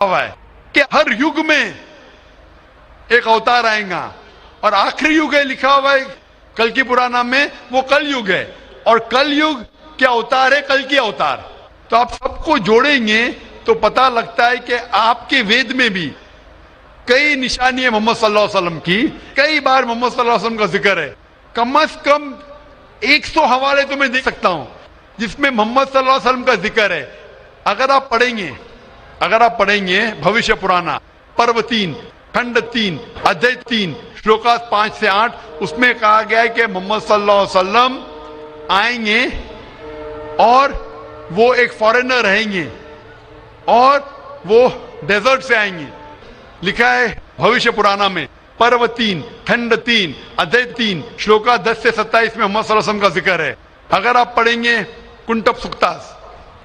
हुआ है कि हर युग में एक अवतार आएगा और आखिरी युग है लिखा हुआ है कल की पुराना में, वो कल युग है और कल युग के अवतार है कल की अवतार। तो आप सबको जोड़ेंगे तो पता लगता है कि आपके वेद में भी कई निशानी है मोहम्मद सल्लल्लाहु अलैहि वसल्लम की, कई बार मोहम्मद सल्लल्लाहु अलैहि वसल्लम का जिक्र है। कम से कम 100 हवाले तो मैं दे सकता हूं जिसमें मोहम्मद सल्लल्लाहु अलैहि वसल्लम का जिक्र है। अगर आप पढ़ेंगे भविष्य पुराना पर्व 3 खंड 3 अध्याय 3 श्लोका 5 से 8, उसमें कहा गया है कि मोहम्मद सल्लल्लाहु अलैहि वसल्लम आएंगे और वो एक फॉरेनर रहेंगे और वो डेजर्ट से आएंगे। लिखा है भविष्य पुराना में पर्व 3 खंड 3 अध्याय 3 श्लोका 10 से 27 में मोहम्मद सल्लल्लाहु अलैहि वसल्लम का जिक्र है। अगर आप पढ़ेंगे कुंटप सुक्तास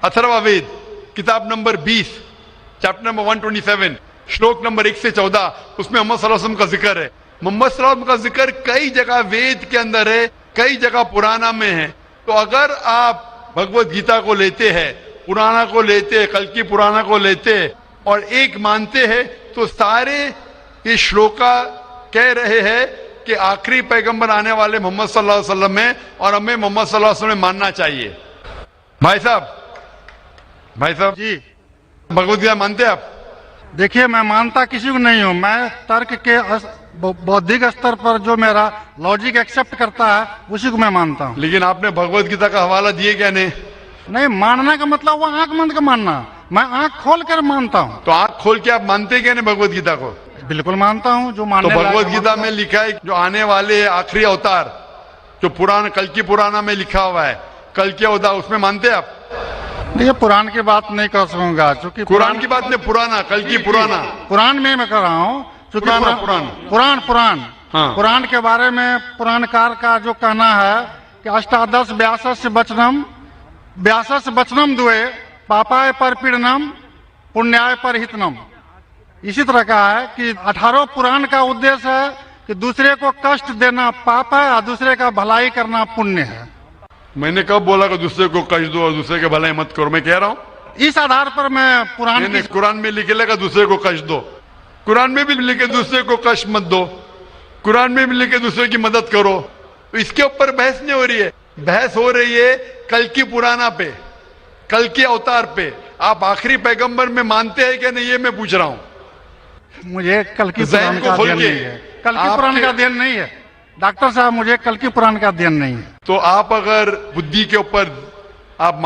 अथर्ववेद किताब नंबर 20 चैप्टर नंबर 127 श्लोक नंबर 1 से 14, उसमें मोहम्मद सल्लल्लाहु अलैहि वसल्लम का जिक्र है। मोहम्मद सल्लल्लाहु अलैहि वसल्लम का जिक्र कई जगह वेद के अंदर है, कई जगह पुराना में है। तो अगर आप भगवत गीता को लेते हैं, पुराना को लेते हैं, कल की पुराना को लेते हैं और एक मानते हैं, तो सारे ये श्लोका कह रहे हैं कि आखिरी पैगंबर आने वाले मोहम्मद सल्लल्लाहु अलैहि वसल्लम है और हमें मोहम्मद सल्लल्लाहु अलैहि वसल्लम मानना चाहिए। भाई साहब जी भगवत गीता मानते हैं आप? देखिए, मैं मानता किसी को नहीं हूँ। मैं तर्क के बौद्धिक स्तर पर जो मेरा लॉजिक एक्सेप्ट करता है उसी को मैं मानता हूँ। लेकिन आपने भगवत गीता का हवाला दिए क्या? नहीं, मानना का मतलब वो आंख बंद कर मानना, मैं आंख खोल कर मानता हूँ। तो आंख खोल के आप मानते क्या नहीं भगवत गीता को? बिल्कुल मानता हूँ। जो तो मानने भगवत गीता में लिखा है जो आने वाले आखिरी अवतार जो पुराना कल की पुराना में लिखा हुआ है कल के अवतार, उसमें मानते हैं आप? ये पुराण की बात नहीं कर सकूंगा क्योंकि कुरान की बात नहीं, पुराना कल की पुराना पुराण में मैं कर रहा हूँ क्योंकि पुराण हाँ। पुराण के बारे में पुराणकार का जो कहना है कि अष्टादश व्यासस वचनम दुए पापाय पर पीड़नम पुण्याय पर हितनम। इसी तरह का है कि 18 पुराण का उद्देश्य है कि दूसरे को कष्ट देना पाप है और दूसरे का भलाई करना पुण्य है। मैंने कब बोला कि दूसरे को कष्ट दो और दूसरे के भलाई मत करो? मैं कह रहा हूँ इस आधार पर मैं कुरान में लिखे लगा दूसरे को कष्ट दो, कुरान में भी लिखे दूसरे को कष्ट मत दो, कुरान में भी लिखे दूसरे की मदद करो। तो इसके ऊपर बहस नहीं हो रही है, बहस हो रही है कल की पुराना पे, कल के अवतार पे। आप आखिरी पैगंबर में मानते हैं क्या नहीं, ये मैं पूछ रहा हूँ। मुझे कल की पुराण का अध्ययन नहीं है, कल की पुराण का अध्ययन नहीं है डॉक्टर साहब, मुझे कल की पुराण का अध्ययन नहीं है। तो आप अगर बुद्धि के ऊपर आप